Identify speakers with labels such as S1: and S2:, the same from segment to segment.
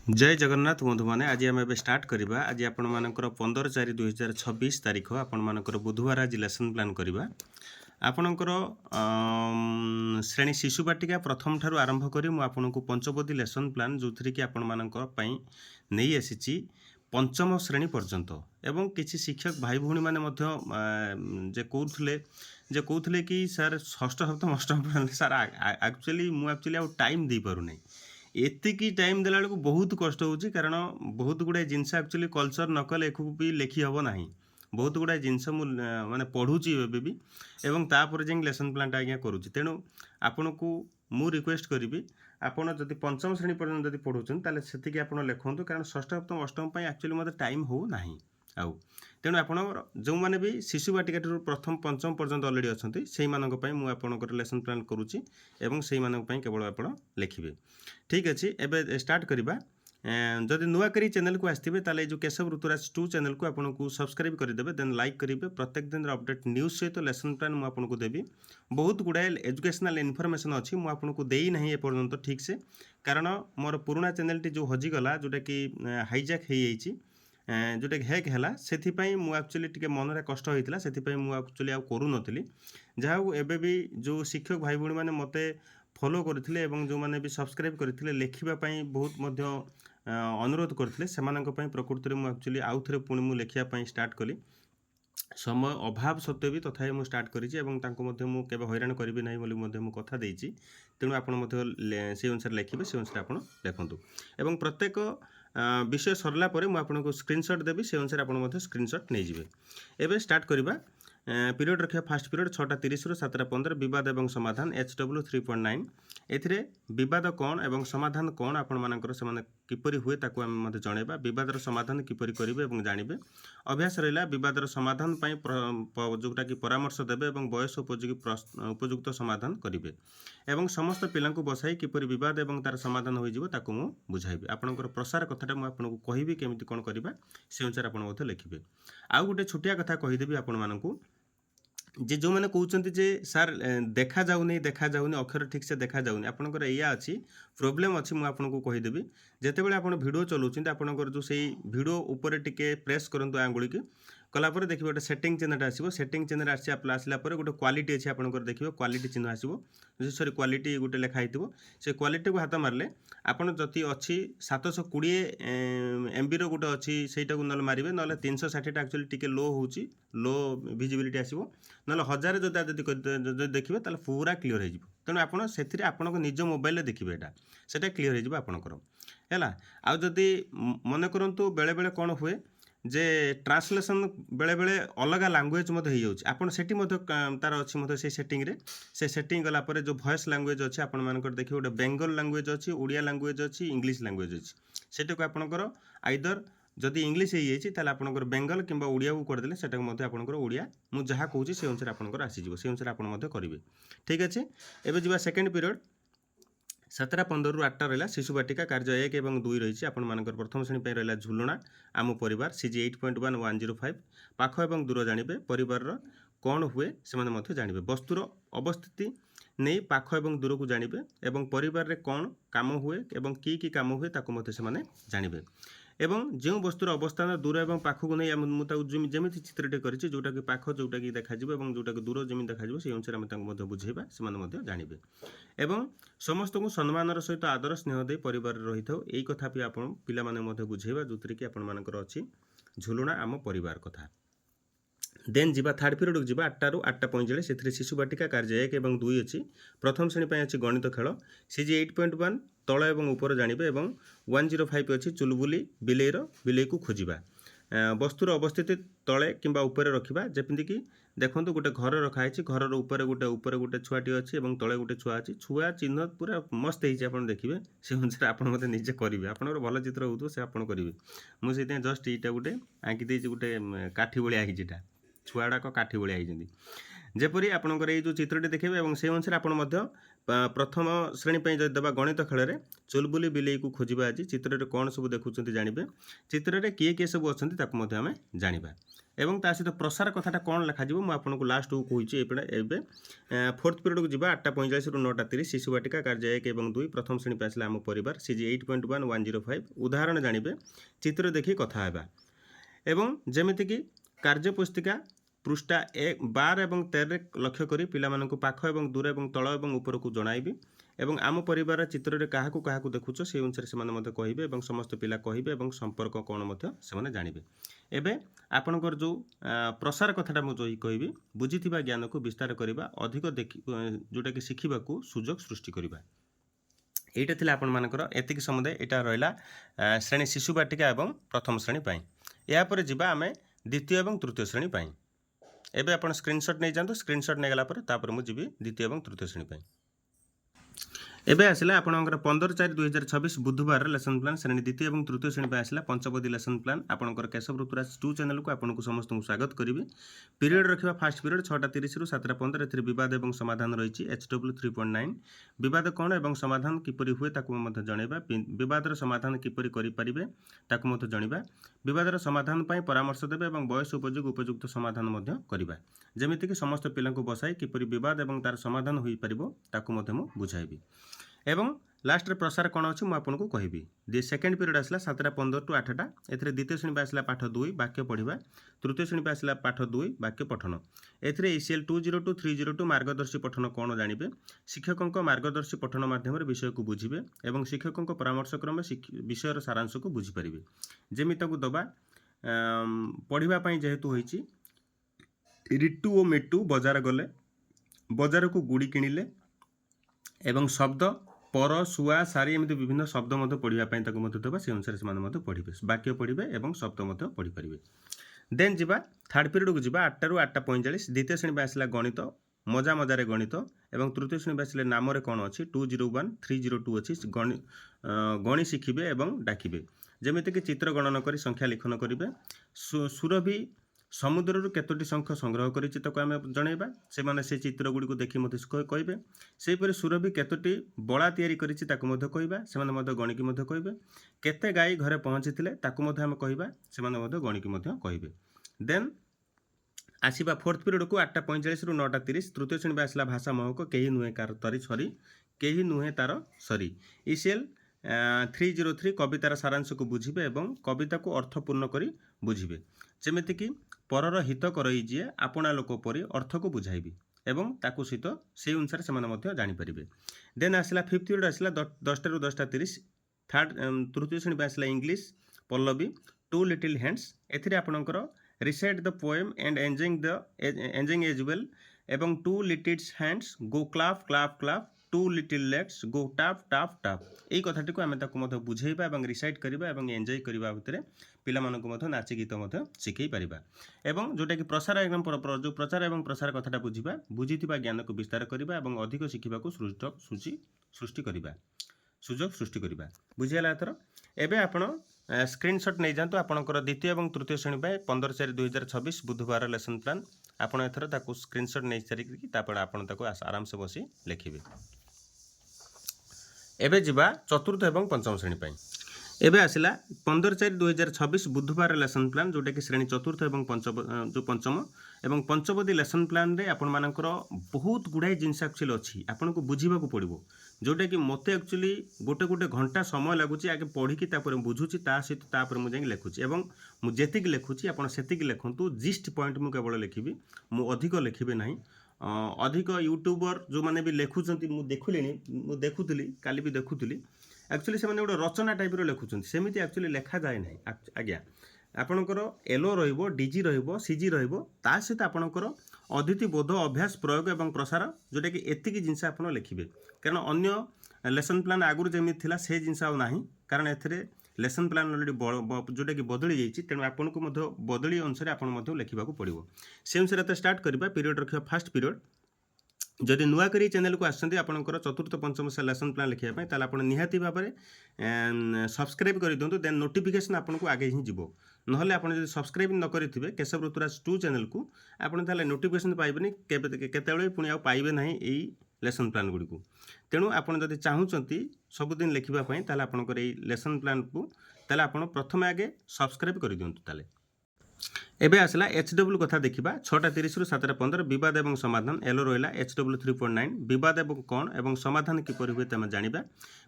S1: जय जगन्नाथ बंधु मैंने आज आम ए स्टार्ट करवा आज आपण मानकर 15/4/2026 तारीख आपण मानकर बुधवार आज लेसन प्लान करवा आपणकर श्रेणी शिशु बाटिका प्रथम ठारू आरंभ करी मु आपनको पंचपदी लेसन प्लान जो थी कि आपण मानकर पई नहीं आसी पंचम श्रेणी पर्यंत एवं किसी शिक्षक भाई भौणी मैंने जे कहते कि सर षष्ठ सप्तम अष्टम सर एक्चुअली टाइम दे पार नहीं एतिकी टाइम देला बेलू बहुत कष्ट होची कारण बहुत गुड़ाए जिनस एक्चुअली कल्चर न कले एक भी लिखी हम ना बहुत गुड़ाए जिनस माने पढ़ुची भी एवं तापर जाए लेसन प्लान आज्ञा करुँच तेणु आपण को मु रिक्वेस्ट करी आपड़ जब पंचम श्रेणी पर्यटन जब पढ़ुन ताले से आप लिखुँ कारण षष्ठ सप्तम अष्टम एक्चुअली मतलब टाइम हो ना आउ तेणु आप जो मैंने भी शिशु बाटिका प्रथम पंचम पर्यटन अलरेडी अच्छा से मुझे लेसन प्लान करुँची से केवल आप लिखे ठीक अच्छे एवं स्टार्ट करवा जदि नुआकरी चैनल को आसते ताले जो केशव ऋतुराज 2 चैनल को आपको सब्सक्राइब करदे देन लाइक करेंगे प्रत्येक दिन अपडेट न्यूज सहित लेसन प्लान मुझे देवी बहुत गुड़ाए एजुकेशनल इनफॉरमेशन अच्छी मुझे देना एपर्यंत ठीक से कारण मोर पुराना चैनल टी जो हजिगला जोटा कि हाईजैक हो जोटा हैक है से एक्चुअली टी मनरे कष्ट होता से एक्चुअली करूनी जहाँ एवं भी जो शिक्षक भाई भाई मैंने मत फॉलो करते जो मैंने भी सब्सक्राइब करते लिखापी बहुत अनुरोध करते प्रकृति में एक्चुअली आउ थे पुणी मुझे लिखापी स्टार्ट कली समय अभाव सत्वे भी तथा मुझे स्टार्ट करें केवे हैरान करी ना बोली कथा देती तेणु आप से अनुसार लिखे से अनुसार आप लिखुँ एवं प्रत्येक विषय सरला मुझे स्क्रीनशॉट देवी से अनुसार आप स्क्रीनशॉट नहीं जाए एवं स्टार्ट करवा पीरियड रखा फास्ट पीरियड 6:30 रु 7:15 विवाद एवं समाधान HW 3.9 एथिरे विवाद कौन एवं समाधान कौन आपण मानकर से किपरि हुए ताकू आम मते जणेबा विवादर समाधान किपरि करिवे एवं जानिबे अभ्यास रहिला विवादर समाधान पई जोटा कि परामर्श देबे एवं बयस उपयुक्त समाधान करिवे एवं समस्त पिलांकु बसाई किपरि विवाद एवं तार समाधान होई जिवो ताकू मु बुझाइबे आपनकर प्रसार कथाटा मु आपनको कहिबे केमिति कोन करिबा से अनुसार आपण मते लिखिबे आ गोटे छोटिया कथा कहिदेबी आपण मानकु जे जो मैंने कहते जे सार देखा जाऊनी अक्षर ठीक से देखा जाऊनी आपंकर या अच्छी प्रोब्लेम अच्छी मुझे कहीदेवी जिते आप भिडियो चलाऊँ आपंकर जो सही भिडियो उपर टिके प्रेस करूँ आंगुड़ी की कलापर देखिए गोटे सेटिंग चिन्हटा आसो सेटिंग चिन्ह आसला गोटे क्वालिटी अच्छी आपंकर देखिए क्वालिटी चिन्ह आसो सरी क्वालिटी गोटे लिखाई से क्वालिटी को हाथ मारे आपड़ जदि अच्छी 720 MB रोटे अच्छी से ना मारे ना 360 एक्चुअली टी लो हो लो विजिबिलिटी आसो ना 1000 जो देखिए ताल पूरा क्लीयर हो तेणु आप निज मोबाइल देखिए यहाँ से क्लीयर हो आपंकर है आदि मन करूँ बेले बेले कौन हुए जे ट्रांसलेशन बेले बेले अलग लैंग्वेज हो जाती तार अच्छी से सेटिंग रे से सेटिंग गलापर जो वॉइस लैंग्वेज अच्छी आप देखिए गोटे बेंगल लैंग्वेज अच्छी ओडिया लैंग्वेज अच्छी इंग्लिश लैंग्वेज अच्छी सेटा आपंकर आइदर जदि इंग्लिश हो जाए आपंकर बेंगल कि ओडिया को करदे से आपंकर ओडिया मुझे जहाँ कहूँ से अनुसार आपंकर आसीज से अनुसार आप करेंगे ठीक अच्छे एवं जी सेकेंड पीरियड 7:15 रु 8टा रहा शिशु बाटिका कार्य 1 और 2 रही आपर प्रथम श्रेणी रहा झुलना आम परिवार CG 8.1 105 पाख और दूर जानिबे परिवार कौन हुए से जानिबे वस्तुर अवस्थिति नहीं पाख और दूर को जानिबे एवं परिवार रे कौन काम हुए एवं की काम हुए ताकू से जानिबे एवं जो वस्तुर अवस्थान दूर और पाखक नहीं मुझे जमी चित्रटे कर जोटा कि पाख जोटा कि देखा और जोटा कि दूर जमी देखा से अनुसार आम बुझेबा से जानवे एवं समस्त को सम्मानर सहित आदर स्नेह दे परिवार रही था यही कथा भी आप पाने बुझेबा जो थी कि आपर अच्छी झुलना आम परिवार कथा देन जी थर्ड पीरियड जी 8टा रु 8:45 से शिशु बाटिका कार्य 1 और 2 अच्छी प्रथम श्रेणी अच्छी गणित खेल CG 8.1 तल और ऊपर जानवे और 105 अच्छी चुलबुली बिलेई को खोजा वस्तुर अवस्थिति तले कि ऊपर रखा जमीन कि देखो गोटे घर रखाई घर ऊपर गोटे छुआटी अच्छी और तले गोटे छुआ अच्छी छुआ चिन्ह पूरा मस्त हो देखिए से अनुसार आप निजे करेंगे आप भल चित्र हो से आप करेंगे मुझे जस्ट यहाँ गोटे आंकी देती गोटे काठी भाया आईटा छुआड़ाक काठी भाया जपरी आपंकर ये जो चित्रटी देखिए और से अनुसार आप प्रथम श्रेणी पे जब देवा गणित खेल में चुलबुली बिलेई को खोजा आज चित्र में कौन सब देखुं जानवे चित्र में किए किए सब अच्छा आम जाना एवं ता सहित प्रसार कथाटा कौन लिखाजी मुझे आपको लास्ट को कही एवं फोर्थ पीरियड को जीवा 8:45 ରୁ 9:30 शिशु बाटिका कार्य 1 और 2 प्रथम श्रेणी पे आसला आम परिवार CG 8.1 105 उदाहरण जानवे चित्र देखी कथा एवं जमीक कार्य पुस्तिका पृष्ठा 12 और 13 लक्ष्य करी पिलामानंकु पाख एवं दूर एवं तल एवं ऊपर को जणाइबी एवं आम परिवार चित्र में क्या क्या देखुच से अनुसार से कहे समस्त पिला कहे और संपर्क कौन से जानवे एवं आपणकर जो प्रसार कथाटा मुझे कहि बुझी ज्ञान को विस्तार करने अधिक देखि जोटा कि शिखा सुजोग सृष्टि करवा এইটা ଥିଲା ଆପଣମାନଙ୍କର ଏତିକି ସମୁଦାୟ ଏଇଟା ରହିଲା ଶ୍ରେଣୀ ଶିଶୁ ବାଟିକା ଏବଂ ପ୍ରଥମ ଶ୍ରେଣୀ ପାଇଁ। ଏହାପରେ ଯିବା ଆମେ ଦ୍ୱିତୀୟ ଏବଂ ତୃତୀୟ ଶ୍ରେଣୀ ପାଇଁ। ଏବେ ଆପଣ ସ୍କ୍ରିନଶଟ୍ ନେଇଯାଆନ୍ତୁ। ସ୍କ୍ରିନଶଟ୍ ନେଇଗଲା ପରେ ତାପରେ ମୁଁ ଯିବି ଦ୍ୱିତୀୟ ଏବଂ ତୃତୀୟ ଶ୍ରେଣୀ ପାଇଁ। ଏବେ ଆସିଲା ଆପଣଙ୍କର 15/4/2026 ବୁଧବାର ଲେସନ୍ ପ୍ଲାନ୍ ଶ୍ରେଣୀ ଦ୍ୱିତୀୟ ଏବଂ ତୃତୀୟ ଶ୍ରେଣୀ ପାଇଁ ଆସିଲା ପଞ୍ଚବଦୀ ଲେସନ୍ ପ୍ଲାନ୍। ଆପଣଙ୍କର କେଶବ ଋତୁରାଜ 2 ଚ୍ୟାନେଲକୁ ଆପଣଙ୍କୁ ସମସ୍ତଙ୍କୁ ସ୍ୱାଗତ କରିବି। ପିରିୟଡ଼ ରଖିବା ଫାଷ୍ଟ ପିରିୟଡ଼ 6:30 ରୁ 7:15 ଏଥିରେ ବିବାଦ ଏବଂ ସମାଧାନ ରହିଛି HW 3.9 ବିବାଦ କ'ଣ ଏବଂ ସମାଧାନ କିପରି ହୁଏ ତାକୁ ମଧ୍ୟ ଜଣାଇବା। ବିବାଦର ସମାଧାନ କିପରି କରିପାରିବେ ତାକୁ ମଧ୍ୟ ଜାଣିବା। ବିବାଦର ସମାଧାନ ପାଇଁ ପରାମର୍ଶ ଦେବେ ଏବଂ ବୟସ ଉପଯୁକ୍ତ ସମାଧାନ ମଧ୍ୟ କରିବା। ଯେମିତିକି ସମସ୍ତ ପିଲାଙ୍କୁ ବସାଇ କିପରି ବିବାଦ ଏବଂ ତାର ସମାଧାନ ହୋଇପାରିବ ତାକୁ ମଧ୍ୟ ମୁଁ ବୁଝାଇବି। एवं लास्ट प्रसार कौन अच्छी मुझे कहबी। सेकेंड पीरियड आसला 7:15 ରୁ 8ଟା एथिरे द्वितीय श्रेणी पे आसला पाठ 2 वाक्य पढ़ा। तृतीय श्रेणी पे आसला पाठ 2 वाक्य पठन। एथिरे ECL 202 302 मार्गदर्शी पठन कौन जानवे। शिक्षकों मार्गदर्शी पठन माध्यम विषय को बुझे और शिक्षकों परामर्श क्रम विषयर सारांश को बुझीपारे। जमी ताकू दबा पढ़ाई जेहेतु होती रिटू और मिटू बजार गले बजार को गुड़ी किणिले एवं शब्द पर सुआ सारी एमती विभिन्न शब्द पढ़ाई देवा से अनुसार से पढ़े वाक्य पढ़े और शब्द पढ़ी पारे। देन जीवा थर्ड पीरियड को जीवा 8 ରୁ 8:45 द्वितीय श्रेणी पे आसला गणित मजा मजारे गणित एवं तृतीय श्रेणी पे आसले नाम कौन अच्छी 201 302 अच्छी गणी शिखिबे एवं डाकिबे। जमीक चित्र गणन कर संख्या लिखन करेंगे। सुरभि समुद्र केतोटी शंख संग्रह कर आम जनइबा से चित्र गुड़ी को देखी मत कहे। सेहीपरि सुरभि केतोटी बड़ा तैयारी करिछि ताकु मध्य कहबा सेमाने गणिकी मध्य कहे। केते गाई घरे पहुँची आम कहबा सेमाने गणिकी मध्य कहे। देन आसीबा फोर्थ पीरियड को 8:45 ରୁ 9:30 तृतीय श्रेणी आसला भाषा महक कहीं नुहे कार तरी सरी कहीं नुहे तार सरी। ECL 303 कवितार सारांश को बुझे और कविता को अर्थपूर्ण कर बुझे। जमीक परर हित करई जी आपणा लोक परी अर्थ को बुझाइबी एवं ताकू सहित से अनुसार से जानीपारे। देन आसला फिफ्थ पीरियड आसला 10 ରୁ 10:30 थर्ड तृतीय श्रेणी आसला इंग्लिश पल्लवी 2 लिटिल हैंड्स एथिरे आपणकर recite the poem and enjoying as well एवं 2 little hands go clap clap clap 2 little legs go tap tap tap यही कथाटी को आम बुझेबा और रिसाइट करवा और एंजॉय करवा भितर पिलामानंकु नाची गीत शिखई पारिबा। एवं जोटा कि प्रसार एवं जो प्रचार एवं प्रसार कथाटा बुझा बुझीथिबा ज्ञान को विस्तार करवा और अधिक शिखा सृष्टि करवा सुजोग सृष्टि करवा। बुझीगला एथर। एबे आपण स्क्रीनशॉट नहीं जातु आपणकर द्वितीय और तृतीय श्रेणी 15/4/2026 बुधवार लेसन प्लान आपण एथर ताकू स्क्रीनशॉट नहीं सारिकी तापर आपण ताकू आराम से बसी लिखिबे। एबे जिबा चतुर्थ एवं पंचम श्रेणी पाई। एबे आसिला 15/4/2026 बुधवार लेसन प्लान जोटा कि श्रेणी चतुर्थ एवं जो पंचम एवं पंचबदी लेसन प्लान रे आपण मानकर बहुत गुड़ाई जिनस एक्चुअली अच्छी आपन को बुझीबा को पड़िबो जोटा कि मते एक्चुअली गोटे घंटा समय लगुच आगे पढ़ी बुझुची ता सहित तापर मुझे लिखुची एवं मुझे लिखुची आपन सेतिक लिखंतु जिस्ट पॉइंट मु केवल लिखिबी मु अधिक लिखिबे नाही। अधिक यूट्यूबर जो माने भी लिखुचंती मु देखुली काली भी देखुली एक्चुअली से गोटे रचना टाइप लिखुं सेमती एक्चुअली लिखा जाए ना आज्ञा आपणकर एलो रहिबो डीजी रहिबो सीजी रहिबो ता सहित आपणकर अद्वितीय बोध अभ्यास प्रयोग एवं प्रसार जोटा कि एतिकी जिनस आप लिखिबे कारण अन्य लेसन प्लान आगुरी जमी थिला से जिनस आ नाही कारण एथिरे लेसन प्लान अलरेडी जोटा कि बदली जाइए तेणु आपन को बदली अनुसार आपन लिखा पड़ो से अनुसार स्टार्ट करवा। पीरियड रखा फास्ट पीरियड जदि नुआ करी चैनल को आसछन्ती आपनकर चतुर्थ पंचम से लेसन प्लान लिखा ताले आपण निहाती भाव में सब्सक्राइब कर दिंतु देन नोटिफिकेशन आपको आगे ही जीवो नहले आपण जदि सब्सक्राइब न करिथिबे केशव ऋतुराज 2 चैनल को आपण ताले नोटिफिकेशन पाइबेनी केतेबेले पुणी आ पाइबे नाही एई लेसन प्लान गुड़ी को तेणु आपड़ जब चाहूँगी सबुदिन लिखापी ताल आपंकर लेसन प्लान को ताल आप प्रथम आगे सब्सक्राइब कर दिंतु ताले एबे आसला HW कथा देखिबा 6:30 रु 7:15 विवाद एवं समाधान एलो रहिला HW 3.9 विवाद एवं कोण एवं समाधान किपरि हुए तमे जानिबा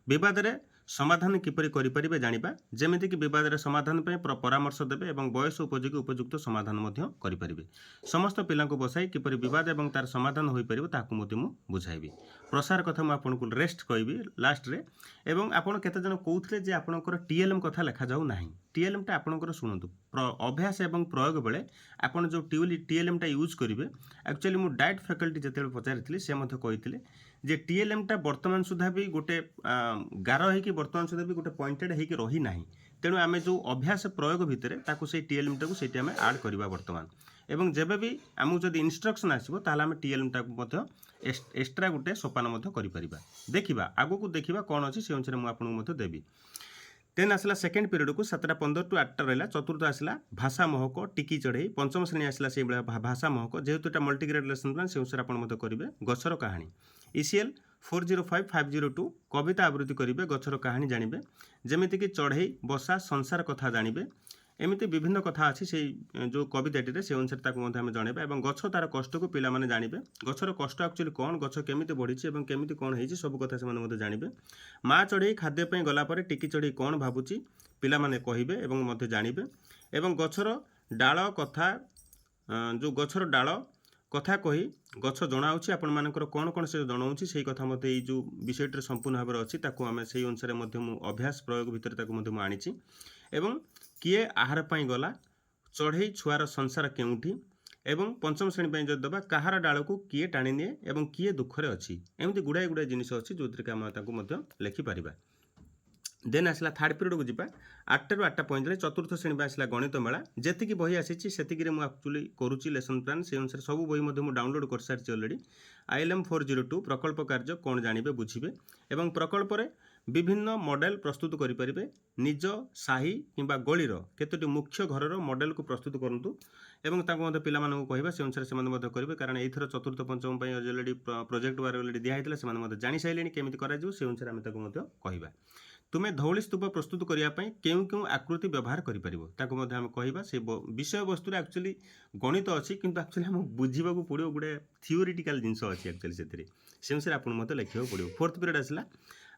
S1: विवाद रे समाधान किपरि करि परिबे जानिबा जेमिति कि विवाद रे समाधान पे परामर्श देबे एवं बयस उपयोगी उपयुक्त समाधान मध्य करि परिबे समस्त पिला को बसाई किपरि विवाद एवं तार समाधान होई परिबो ताकू मते मु बुझाइबी प्रसार कथा मु आपनको रेस्ट कहबी लास्ट रे एवं आपण केते जन कहउथले जे आपनकर TLM कथा लेखा जाऊ नाही TLM टा आपनकर सुनंतु अभ्यास एवं प्रयोग बेले आपन जो TLM टा यूज करिवे एक्चुअली मु डाइट फैकल्टी जते पचारिथिले से मते कहिथिले जे TLM टा वर्तमान सुधा भी गोटे गार है कि वर्तमान सुधा भी गोटे पॉइंटेड है कि रही नाही तेणु आमे जो अभ्यास प्रयोग भितर ताकू से TLM टाकू सेठी आमे ऐड करबा वर्तमान एवं जेबे भी आमु जदि इंस्ट्रक्शन आसीबो ताला आमे TLM टाकू मते एक्स्ट्रा गोटे सोपान मते करि परिबा देखिबा आगो को देखिबा कोन अछि से अनुसार मु आपन मते देबी देन आसला सेकेंड पीरियड को 7:15 टू 8 रहा चतुर्थ आसला भाषा महक टिकी चढ़ई पंचम श्रेणी आसला से भाषा महक जेहेतु एटा मल्टीग्रेड लेसन प्लान से अनुसार आपण मते करिवे गछर कहानी ECL 405502 कविता आवृत्ति करिवे गछर कहानी जानिबे जेमिति कि चढ़ई बसा संसार कथा जानिबे एमिति विभिन्न कथा अच्छी से जो कविताटी से अनुसार ताकू आम जनइबा और गछ तार कष्ट को पिला माने जानिबे गछर कष्ट एक्चुअली कौन गछ केमिति बढ़ी और केमिति कौन होइछि सब कथा से जानिबे माँ चढ़ई खाद्य पे गला पर टिकी चढ़ई कौन भाबुची पिला माने कहिबे एवं मते जानिबे एवं गछर डाल कथा जो गछर डाल कथा कही गछ जनाऊँच आपण मानकर कौन कौन से जनाऊँच से कथा मत जो विषय संपूर्ण भाव अच्छी आम से अनुसार अभ्यास प्रयोग भितर आनी एवं किए आहार पाई गला चढ़ई छुआर संसार केउठी एवं पंचम श्रेणी जब दबा कहार डाल को किए टाणी निए एवं किए दुखरे अच्छी एमती गुड़ाए गुड़ाए जिनिस अच्छी जो आम लिखिपर देन आसला थर्ड पीरियड को जीपा 8 ରୁ 8:45 चतुर्थ श्रेणी आसला गणित मेला जी बही आसी से एक्चुअली करुच्ची लेसन प्लान से अनुसार सब बही डाउनलोड कर सारी अलरेडी ILM 402 प्रकल्प कार्य कौन जानवे बुझे एवं प्रकल्प विभिन्न मॉडल प्रस्तुत करें निज साही किंबा गलीर केतोटी मुख्य घरर मॉडल को प्रस्तुत करूँ एवं ताको पिला कहवा से अनुसार से करेंगे कारण एथर चतुर्थ पंचम अलरेडी प्रोजेक्ट वार अलरेडी दिखाई से जानी सारे केमी कर अनुसार आम कहवा तुम्हें धौली स्तूप प्रस्तुत करने क्यों क्यों आकृति व्यवहार करें कहवा से विषय वस्तु एक्चुअली गणित अच्छी किंतु एक्चुअली आम बुझा पड़ो गोटे थियोरिटिकल जिनस अच्छी एक्चुअली से अनुसार आपको मत लिखा पड़ो फोर्थ पीरियड आसला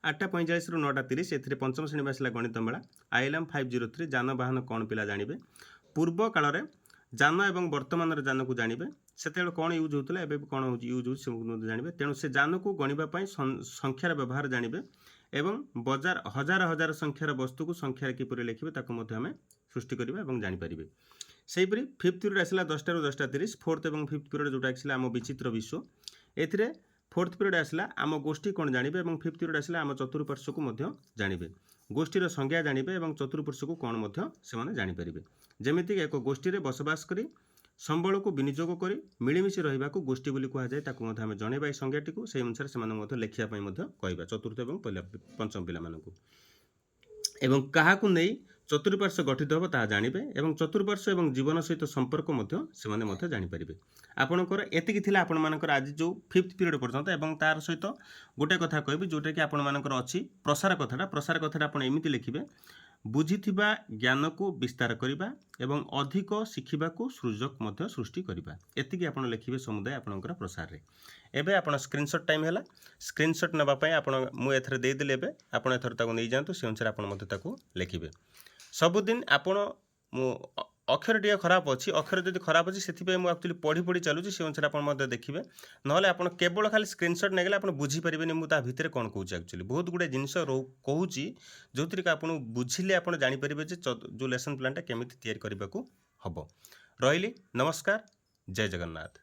S1: 8:45 ରୁ 9:30 एथिरे पंचम श्रेणी आसला गणित मेला ILM 503 जानवाहन कौन पिला जानिबे पूर्व काल रे जान एवं वर्तमान जान को जानिबे सेतेबेले कौन यूज होतला एबे कौन यूज हो से जानिबे तेणु से जान को गणिबा पई संख्यार व्यवहार जानिबे एवं बजार हजार हजार संख्यार वस्तु को संख्यार किपरि लिखिबे ताको मध्ये हमें सृष्टि करिबा एवं जानि परिबे सेहिपरि फिफ्थ पीरियड आसला 10 ରୁ 10:30 फोर्थ एवं फिफ्थ पीरियड जोटा आसला आम विचित्र विश्व एथिरे फोर्थ पीरियड आसला आम गोष्ठी कौन जानिबे एवं फिफ्थ पीरियड आसला आम चतुर्पार्श्व को मध्य जानिबे गोष्ठीर संज्ञा जानिबे एवं चतुर्पार्श्व को कौन मध्य से जानि परिबे जेमिति एक गोष्ठी रे बसवास करी संबल को विनियोग करी मिलमिशी रहिबा को गोष्ठी बोली कहा जाए ताकू मध्य आम जणेबा संज्ञाटी को से अनुसार से लेखिया पई मध्य कहबा चतुर्थ एवं पंचम पिला मानकू एवं काहाकू नहीं चतुर्पार्श्व गठित होब ता जानिबे एवं चतुर्पार्श्व एवं जीवन सहित संपर्क मध्य से जानि परिबे आपणकर एतिकी थिला आपण मानकर आज जो फिफ्थ पीरियड पर्यंत एवं तार सहित गोटे कथा कहबी जोटा कि आपण मानकर अछि प्रसार कथाटा आपण एमिति लिखिबे बुझिथिबा ज्ञान को विस्तार करिबा एवं अधिक शिखिबा को सृजक मध्य सृष्टि करिबा एतिकी आपण लिखिबे समुदाय आपणकर प्रसार रे एबे आपण स्क्रीनशॉट टाइम हैला स्क्रीनशॉट नबा पई आपण मु एथरे देई देले एबे आपण एथर ताको नै जानतु से अनुसार आपण मते ताको लिखिबे सबुदिन आपण मु अक्षर टी खराब अच्छी अक्षर जब खराब अच्छी से एक्चुअली पढ़ी पढ़ी चलुची से अनुसार आप देखिए ना आप केवल खाली स्क्रीनशॉट नहीं आप बुझीपारे मुझे भितर कौन कौच एक्चुअली बहुत गुड़े जिनस कहूँ जो थी आप बुझिले आप जापर जो लेसन प्लान केमी या हम रही नमस्कार जय जगन्नाथ।